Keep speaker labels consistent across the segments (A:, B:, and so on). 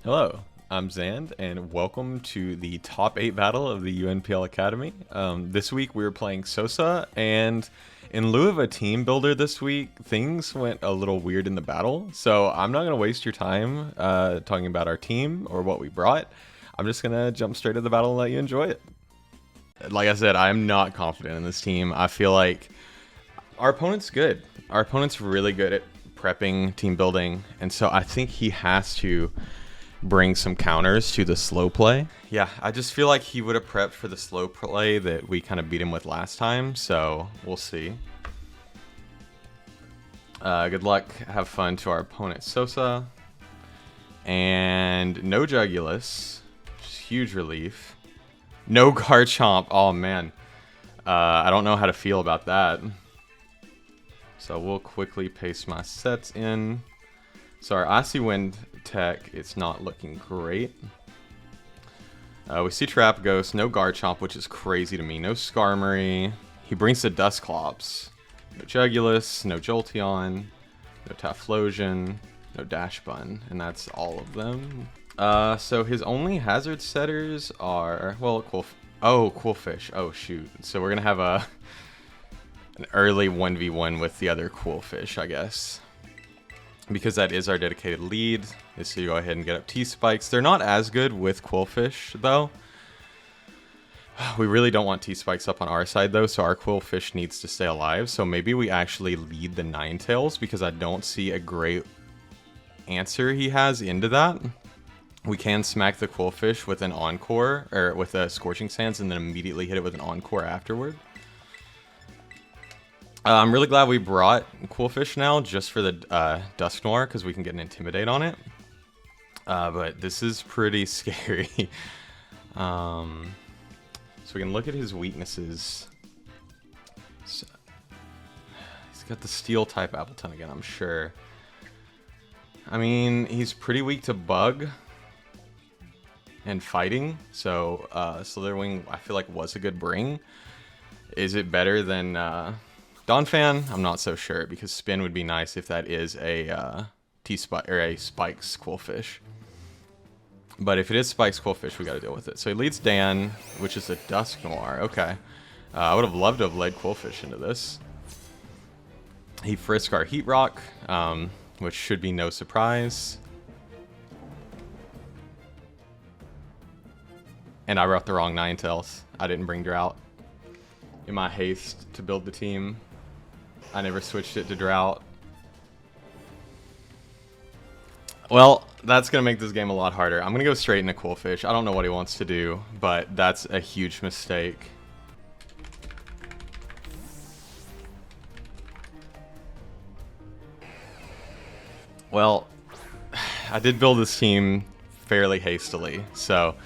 A: Hello, I'm Zand, and welcome to the top 8 battle of the UNPL Academy. This week we were playing Sosa, and in lieu of a team builder this week, things went a little weird in the battle. So I'm not going to waste your time talking about our team or what we brought. I'm just going to jump straight to the battle and let you enjoy it. Like I said, I'm not confident in this team. I feel like our opponent's good. Our opponent's really good at prepping, team building, and so I think he has to bring some counters to the slow play. Yeah, I just feel like he would have prepped for the slow play that we kind of beat him with last time, so we'll see. Good luck, have fun to our opponent Sosa. And no Jugulus, huge relief. No Garchomp, oh man. I don't know how to feel about that. So we'll quickly paste my sets in. So our Icy Wind tech, it's not looking great. We see Trap Ghost, no Garchomp, which is crazy to me. No Skarmory. He brings the Dusclops. No Jugulus, no Jolteon, no Typhlosion, no Dash Bun, and that's all of them. So his only hazard setters are, well, Quillfish. Oh shoot. So we're gonna have an early 1v1 with the other Quillfish, I guess. Because that is our dedicated lead, is so you go ahead and get up T-Spikes. They're not as good with Quillfish, though. We really don't want T-Spikes up on our side, though, so our Quillfish needs to stay alive. So maybe we actually lead the Ninetales, because I don't see a great answer he has into that. We can smack the Quillfish with an Encore, or with a Scorching Sands, and then immediately hit it with an Encore afterward. I'm really glad we brought Quillfish now, just for the Dusknoir, because we can get an Intimidate on it. But this is pretty scary. So we can look at his weaknesses. So, he's got the Steel type Appleton again, I'm sure. I mean, he's pretty weak to Bug and Fighting, so Slitherwing I feel like was a good bring. Is it better than Donphan? I'm not so sure, because Spin would be nice if that is a T-Spike or a Spikes Quillfish. But if it is Spikes Quillfish, we got to deal with it. So he leads Dan, which is a Dusknoir. Okay, I would have loved to have led Quillfish into this. He frisked our Heat Rock, which should be no surprise. And I brought the wrong Ninetales. I didn't bring Drought. In my haste to build the team, I never switched it to Drought. Well, that's going to make this game a lot harder. I'm going to go straight into Quillfish. I don't know what he wants to do, but that's a huge mistake. Well, I did build this team fairly hastily, so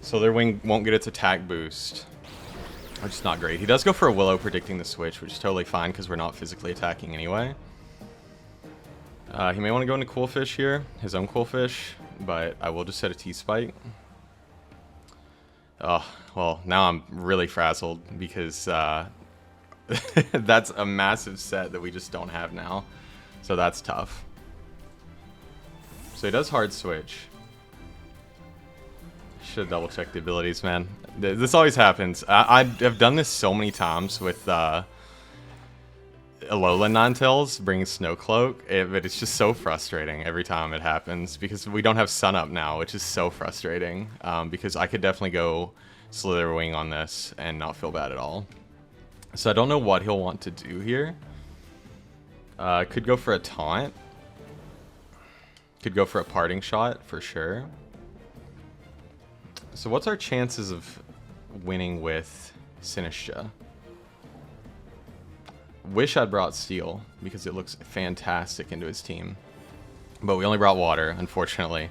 A: Slitherwing won't get its attack boost, which is not great. He does go for a Willow predicting the switch, which is totally fine because we're not physically attacking anyway. He may want to go into Quillfish here, his own Quillfish, but I will just set a T-Spike. Oh, well, now I'm really frazzled because that's a massive set that we just don't have now. So that's tough. So he does hard switch. Should double check the abilities, man. This always happens. I have done this so many times with Alolan Ninetales bringing Snow Cloak, but it's just so frustrating every time it happens because we don't have Sun Up now, which is so frustrating. Because I could definitely go Slitherwing on this and not feel bad at all. So I don't know what he'll want to do here. Could go for a taunt. Could go for a parting shot for sure. So what's our chances of winning with Sinistcha? Wish I'd brought Steel because it looks fantastic into his team. But we only brought Water, unfortunately.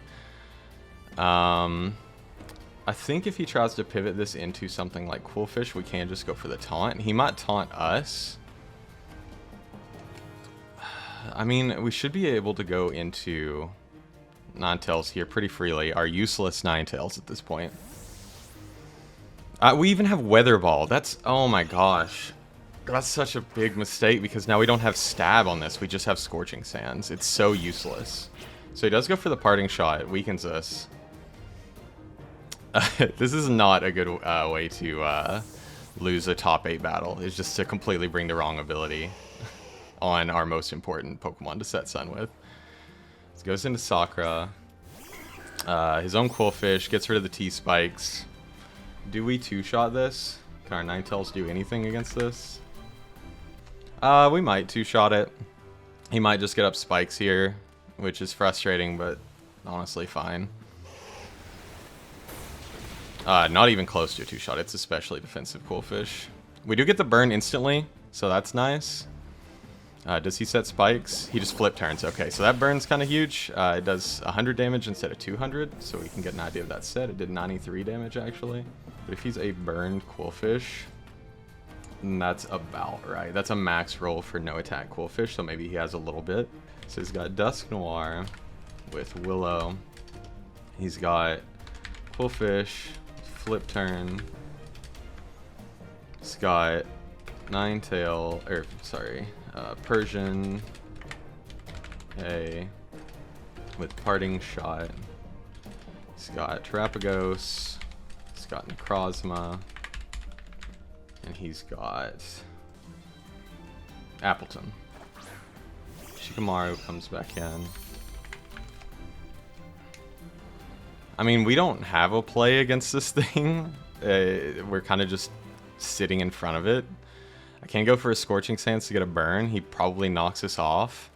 A: I think if he tries to pivot this into something like Quillfish, we can just go for the taunt. He might taunt us. I mean, we should be able to go into Ninetales here pretty freely. Our useless Ninetales at this point. We even have Weather Ball. That's, oh my gosh. That's such a big mistake because now we don't have Stab on this. We just have Scorching Sands. It's so useless. So he does go for the parting shot. It weakens us. This is not a good way to lose a top 8 battle. It's just to completely bring the wrong ability on our most important Pokemon to set Sun with. So goes into Sakura. His own Quillfish gets rid of the T-Spikes. Do we two-shot this? Can our Ninetales do anything against this? We might two-shot it. He might just get up Spikes here, which is frustrating, but honestly fine. Not even close to a two-shot. It's especially defensive Quillfish. We do get the burn instantly, so that's nice. Does he set Spikes? He just flip turns. Okay, so that burn's kind of huge. It does 100 damage instead of 200, so we can get an idea of that set. It did 93 damage, actually. But if he's a burned Quillfish, then that's about right. That's a max roll for no attack Quillfish, so maybe he has a little bit. So he's got Dusknoir with Willow. He's got Quillfish, flip turn. He's got Ninetale, or sorry, Persian A with parting shot. He's got Terapagos. He's got Necrozma. And he's got Appleton. Shikamaru comes back in. I mean, we don't have a play against this thing. We're kind of just sitting in front of it. I can go for a Scorching Sands to get a burn. He probably knocks us off.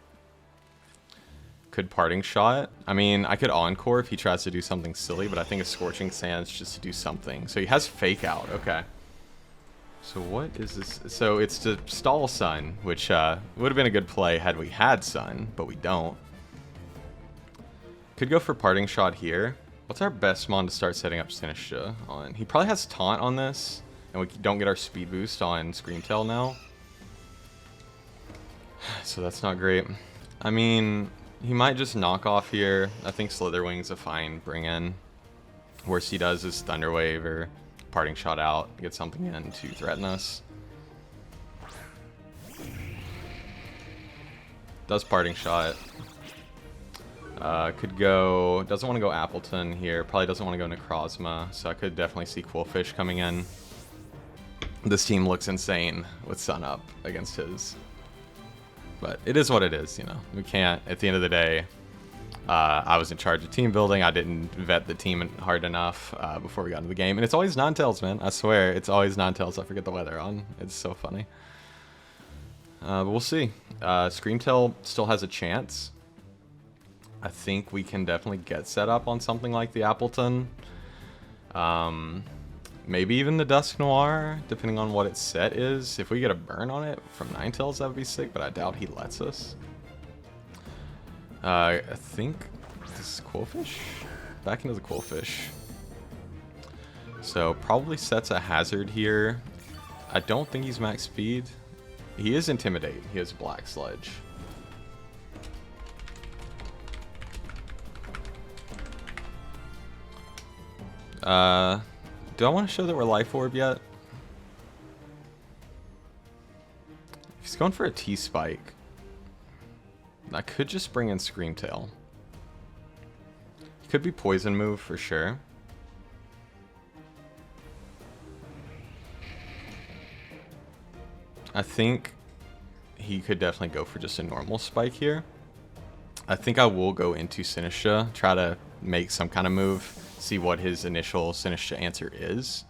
A: Could parting shot. I mean, I could encore if he tries to do something silly, but I think a Scorching Sands just to do something. So he has Fake Out. Okay. So what is this? So it's to stall Sun, which would have been a good play had we had Sun, but we don't. Could go for parting shot here. What's our best mon to start setting up Sinistcha on? He probably has Taunt on this. And we don't get our speed boost on Screamtail now. So that's not great. I mean, he might just knock off here. I think Slitherwing's a fine bring in. Worst he does is Thunder Wave or Parting Shot out. Get something in to threaten us. Does Parting Shot. Could go... Doesn't want to go Appleton here. Probably doesn't want to go Necrozma. So I could definitely see Quillfish coming in. This team looks insane with Sun up against his. But it is what it is, you know. We can't, at the end of the day, I was in charge of team building. I didn't vet the team hard enough before we got into the game. And it's always Ninetales, man. I swear, it's always Ninetales. I forget the weather on. It's so funny. But we'll see. Screamtail still has a chance. I think we can definitely get set up on something like the Appleton. Maybe even the Dusknoir, depending on what its set is. If we get a burn on it from Ninetales, that would be sick, but I doubt he lets us. I think this is Quillfish. Back into the Quillfish. So probably sets a hazard here. I don't think he's max speed. He is Intimidate. He has Black Sludge. Do I want to show that we're Life Orb yet? If he's going for a T-Spike, I could just bring in Screamtail. He could be Poison Move for sure. I think he could definitely go for just a normal Spike here. I think I will go into Sinistcha, try to make some kind of move. See what his initial Sinistcha answer is.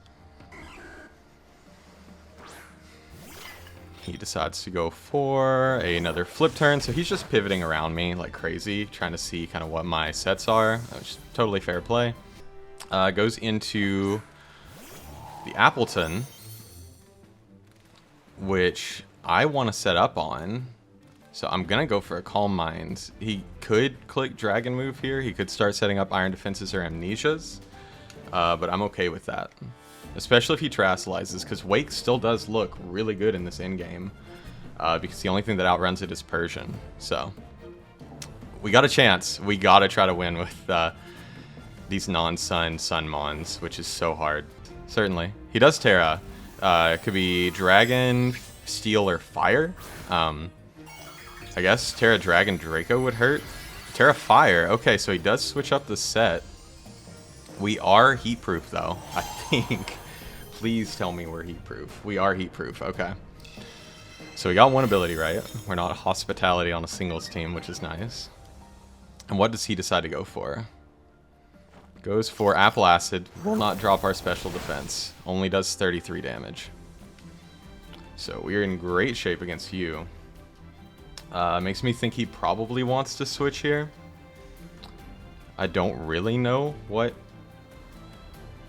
A: He decides to go for another flip turn, so he's just pivoting around me like crazy, trying to see kind of what my sets are, which is totally fair play. Goes into the Appleton, which I want to set up on. So I'm going to go for a Calm Mind. He could click Dragon Move here. He could start setting up Iron Defenses or Amnesias. But I'm okay with that. Especially if he Terastallizes, because Wake still does look really good in this endgame. Because the only thing that outruns it is Persian. So we got a chance. We got to try to win with these non-Sun Sun Mons, which is so hard. Certainly. He does Terra. It could be Dragon, Steel, or Fire. I guess Terra Dragon Draco would hurt. Terra Fire. Okay, so he does switch up the set. We are heat proof though, I think. Please tell me we're heat proof. We are heat proof. Okay. So we got one ability right. We're not hospitality on a singles team, which is nice. And what does he decide to go for? Goes for Apple Acid. Will not drop our special defense. Only does 33 damage. So we're in great shape against you. Makes me think he probably wants to switch here. I don't really know what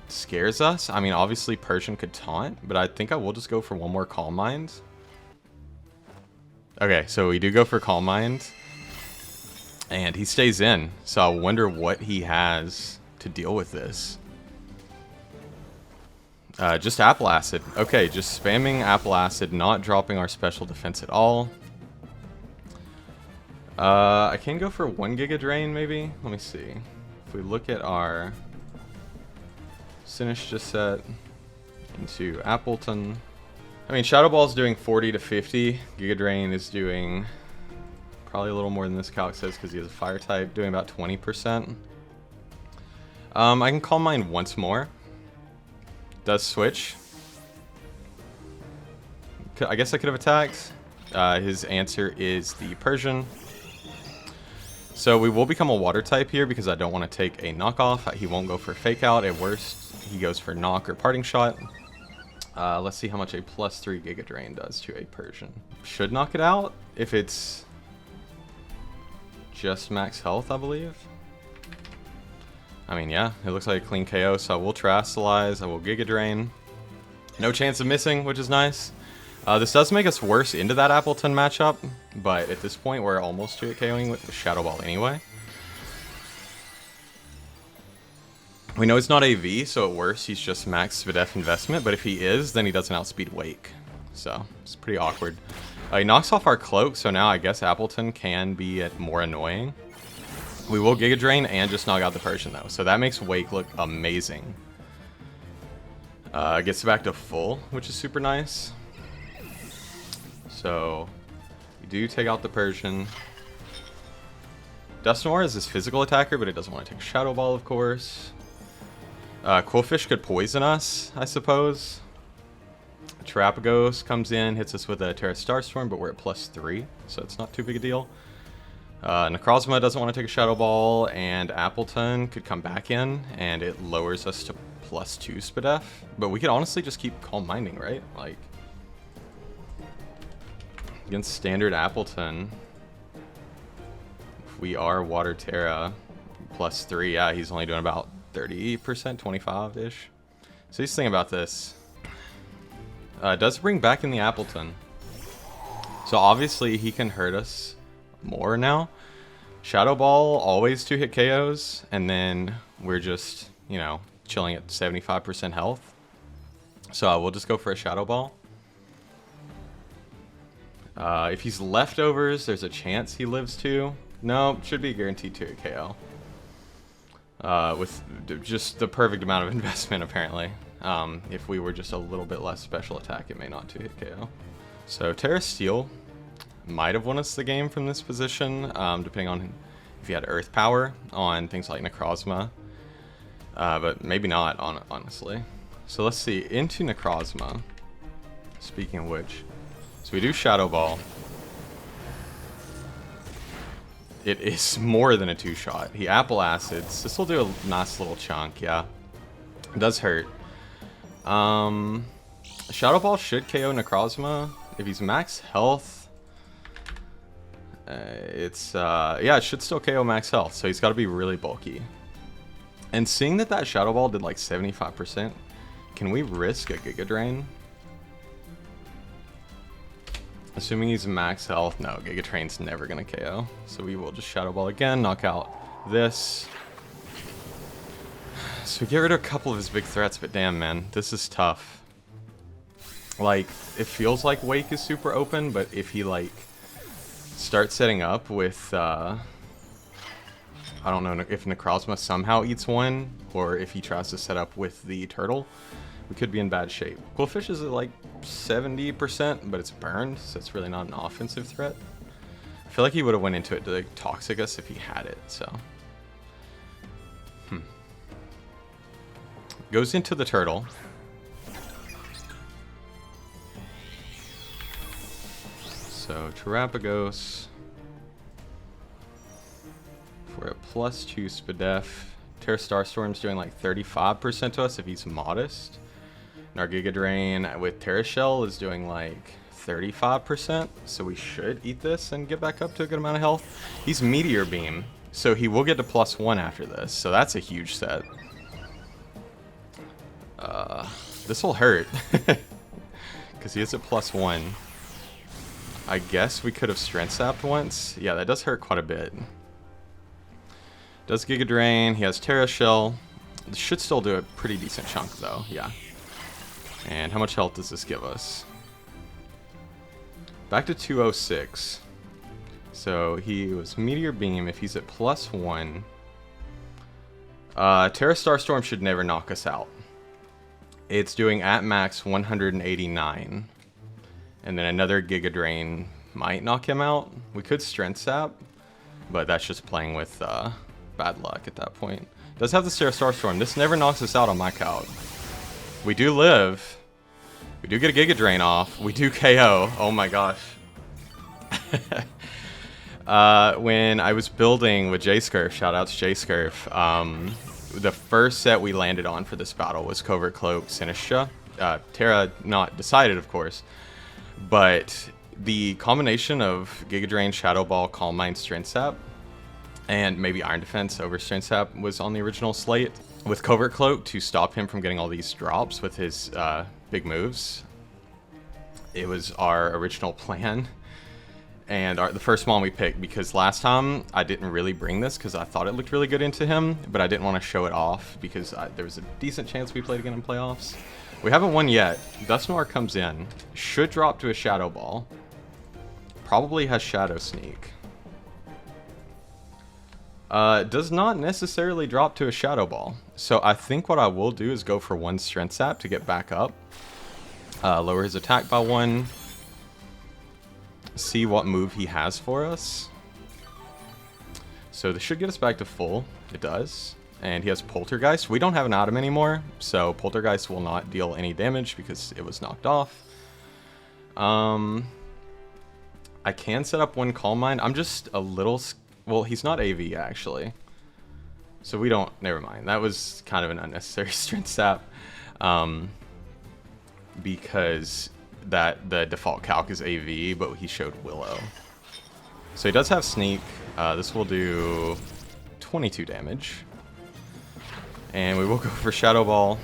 A: scares us. I mean, obviously Persian could taunt, but I think I will just go for one more Calm Mind. Okay, so we do go for Calm Mind. And he stays in. So I wonder what he has to deal with this. Just Apple Acid. Okay, just spamming Apple Acid, not dropping our special defense at all. I can go for 1 Giga Drain, maybe? Let me see. If we look at our Sinistcha set into Appleton. I mean, Shadow Ball is doing 40 to 50. Giga Drain is doing probably a little more than this calc says because he has a fire type, doing about 20%. I can Calm Mind once more. Does switch. I guess I could have attacked. His answer is the Persian. So we will become a water type here because I don't want to take a knockoff. He won't go for fake out. At worst, he goes for knock or parting shot. Let's see how much a +3 Giga Drain does to a Persian. Should knock it out if it's just max health, I believe. I mean, yeah, it looks like a clean KO, so I will Terastallize, I will Giga Drain. No chance of missing, which is nice. This does make us worse into that Appleton matchup, but at this point we're almost to it KOing with the Shadow Ball anyway. We know he's not AV, so at worst he's just max Svidef investment, but if he is, then he doesn't outspeed Wake. So, it's pretty awkward. He knocks off our Cloak, so now I guess Appleton can be more annoying. We will Giga Drain and just knock out the Persian though, so that makes Wake look amazing. Gets back to full, which is super nice. So, we do take out the Persian. Dusknoir is his physical attacker, but it doesn't want to take Shadow Ball, of course. Quillfish could poison us, I suppose. Terapagos comes in, hits us with a Terra Starstorm, but we're at +3, so it's not too big a deal. Necrozma doesn't want to take a Shadow Ball, and Appleton could come back in, and it lowers us to +2 Spadef. But we could honestly just keep Calm Minding, right? Like, against standard Appleton, if we are Water Terra +3, yeah, he's only doing about 30%, 25-ish. So he's thinking about this. Does bring back in the Appleton. So obviously he can hurt us more now. Shadow Ball always 2-hit KOs, and then we're just, you know, chilling at 75% health. So we'll just go for a Shadow Ball. If he's leftovers, there's a chance he lives too. No, should be guaranteed 2-hit KO. With just the perfect amount of investment, apparently. If we were just a little bit less special attack, it may not 2-hit KO. So Terra Steel might have won us the game from this position, depending on if he had Earth Power on things like Necrozma. But maybe not, honestly. So let's see, into Necrozma. Speaking of which, so we do Shadow Ball. It is more than a 2-shot. He Apple Acids. This will do a nice little chunk, yeah. It does hurt. Shadow Ball should KO Necrozma. If he's max health, yeah, it should still KO max health, so he's got to be really bulky. And seeing that Shadow Ball did like 75%, can we risk a Giga Drain? Assuming he's max health, no, Giga Drain's never gonna KO. So we will just Shadow Ball again, knock out this. So we get rid of a couple of his big threats, but damn, man, this is tough. Like, it feels like Wake is super open, but if he, like, starts setting up with, I don't know if Necrozma somehow eats one, or if he tries to set up with the turtle, we could be in bad shape. Quillfish is at, like, 70%, but it's burned, so it's really not an offensive threat. feel like he would have went into it to like, toxic us if he had it, so. Goes into the turtle. So Terapagos for a +2 Spadef. Terra Starstorm's doing like 35% to us if he's modest. And our Giga Drain with Terra Shell is doing like 35%. So we should eat this and get back up to a good amount of health. He's Meteor Beam, so he will get to +1 after this. So that's a huge set. This will hurt because he is at +1. I guess we could have Strength Sapped once. Yeah, that does hurt quite a bit. Does Giga Drain. He has Terra Shell. This should still do a pretty decent chunk though. Yeah. And how much health does this give us? Back to 206. So he was Meteor Beam. If he's at +1, Terra Starstorm should never knock us out. It's doing at max 189. And then another Giga Drain might knock him out. We could Strength Sap, but that's just playing with bad luck at that point. Does have the Terra Starstorm. This never knocks us out on my count. We do live. We do get a Giga Drain off. We do KO. Oh my gosh. When I was building with J-Scurf, shoutouts J-Scurf, the first set we landed on for this battle was Covert Cloak Sinistcha. Terra not decided, of course. But the combination of Giga Drain, Shadow Ball, Calm Mind, Strength Sap, and maybe Iron Defense over Strength Sap was on the original slate. With Covert Cloak to stop him from getting all these drops with his big moves. It was our original plan. And the first mon we picked, because last time I didn't really bring this because I thought it looked really good into him, but I didn't want to show it off because there was a decent chance we played again in playoffs. We haven't won yet. Dusknoir comes in, should drop to a Shadow Ball, probably has Shadow Sneak. Does not necessarily drop to a Shadow Ball. So I think what I will do is go for 1 Strength Sap to get back up. Lower his attack by 1. See what move he has for us. So this should get us back to full. It does. And he has Poltergeist. We don't have an item anymore, so Poltergeist will not deal any damage because it was knocked off. I can set up 1 Calm Mind. I'm just a little... Well, he's not AV, actually. So we don't... Never mind. That was kind of an unnecessary Strength Sap. Because the default calc is AV, but he showed Willow. So he does have Sneak. This will do 22 damage. And we will go for Shadow Ball.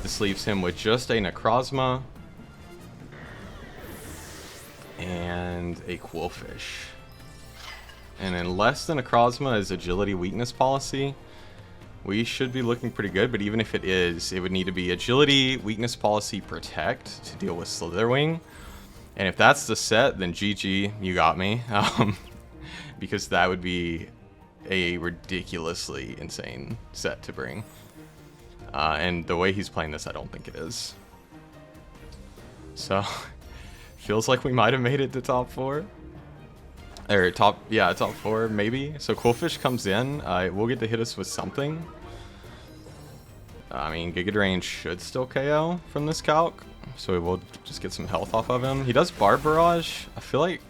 A: This leaves him with just a Necrozma. And a Quillfish. And unless the Necrozma is Agility Weakness Policy, we should be looking pretty good. But even if it is, it would need to be Agility Weakness Policy Protect to deal with Slitherwing. And if that's the set, then GG, you got me. Because that would be a ridiculously insane set to bring. And the way he's playing this, I don't think it is. So, feels like we might have made it to top 4. Or top 4 maybe. So Quillfish comes in, it will get to hit us with something. I mean, Giga Drain should still KO from this calc, so we will just get some health off of him. He does Barb Barrage. I feel like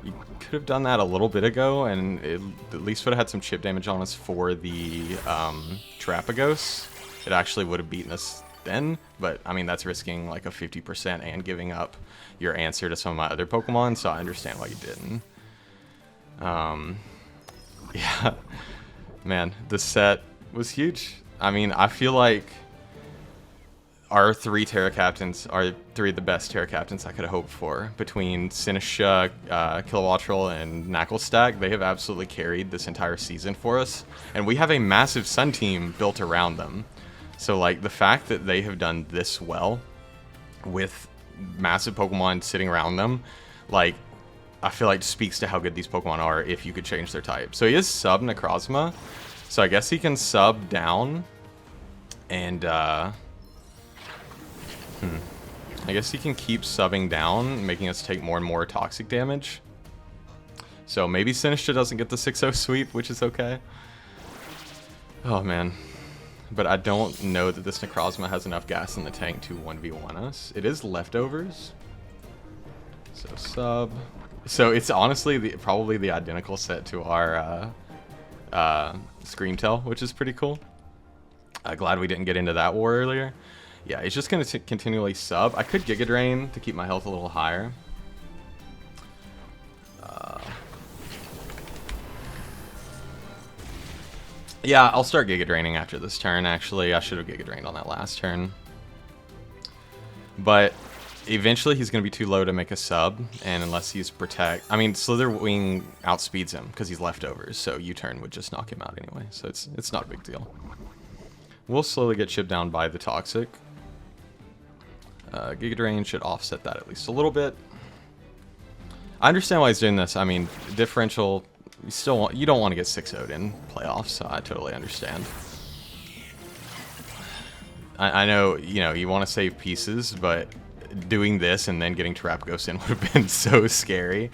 A: you could have done that a little bit ago, and it at least would have had some chip damage on us for the Terapagos. It actually would have beaten us then, but I mean, that's risking like a 50% and giving up your answer to some of my other Pokemon, so I understand why you didn't. Yeah, man, this set was huge. I mean, I feel like our 3 Terra Captains are 3 of the best Terra Captains I could have hoped for. Between Sinistcha, Kilowattrel, and Knucklestack, they have absolutely carried this entire season for us. And we have a massive Sun team built around them. So, like, the fact that they have done this well with massive Pokemon sitting around them, like, I feel like speaks to how good these Pokemon are if you could change their type. So he is sub Necrozma, so I guess he can sub down, and I guess he can keep subbing down, making us take more and more toxic damage. So maybe Sinistcha doesn't get the 6-0 sweep, which is okay. Oh man. But I don't know that this Necrozma has enough gas in the tank to 1v1 us. It is leftovers. So sub. So it's honestly probably the identical set to our Screamtail, which is pretty cool. Glad we didn't get into that war earlier. Yeah, it's just going to continually sub. I could Giga Drain to keep my health a little higher. Yeah, I'll start Giga Draining after this turn, actually. I should have Giga Drained on that last turn. But eventually he's going to be too low to make a sub, and unless he's Protect... I mean, Slither Wing outspeeds him because he's leftovers, so U-turn would just knock him out anyway, so it's not a big deal. We'll slowly get chipped down by the Toxic. Giga Drain should offset that at least a little bit. I understand why he's doing this. I mean, differential... You don't want to get 6-0'd in playoffs, so I totally understand. I know, you want to save pieces, but doing this and then getting Terapagos in would have been so scary.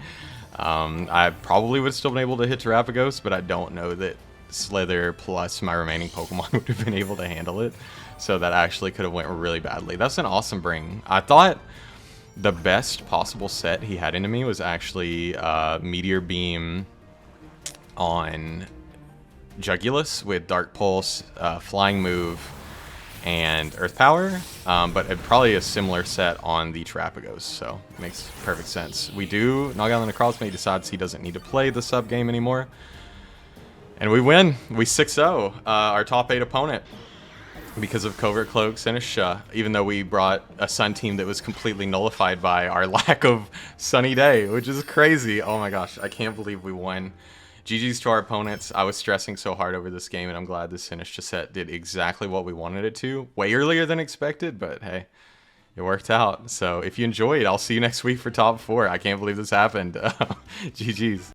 A: I probably would have still been able to hit Terapagos, but I don't know that Slither plus my remaining Pokemon would have been able to handle it. So that actually could have went really badly. That's an awesome bring. I thought the best possible set he had into me was actually Meteor Beam on Jugulus with Dark Pulse, Flying Move, and Earth Power, but probably a similar set on the Terapagos, so it makes perfect sense. We do knock out the Necrozma. He decides he doesn't need to play the sub game anymore, and we win. We 6-0 our top 8 opponent because of Covert Cloak, Sinistcha, even though we brought a Sun team that was completely nullified by our lack of Sunny Day, which is crazy. Oh my gosh, I can't believe we won. GG's to our opponents. I was stressing so hard over this game, and I'm glad the Sinistcha set did exactly what we wanted it to. Way earlier than expected, but hey, it worked out. So if you enjoyed, I'll see you next week for top 4. I can't believe this happened. GG's.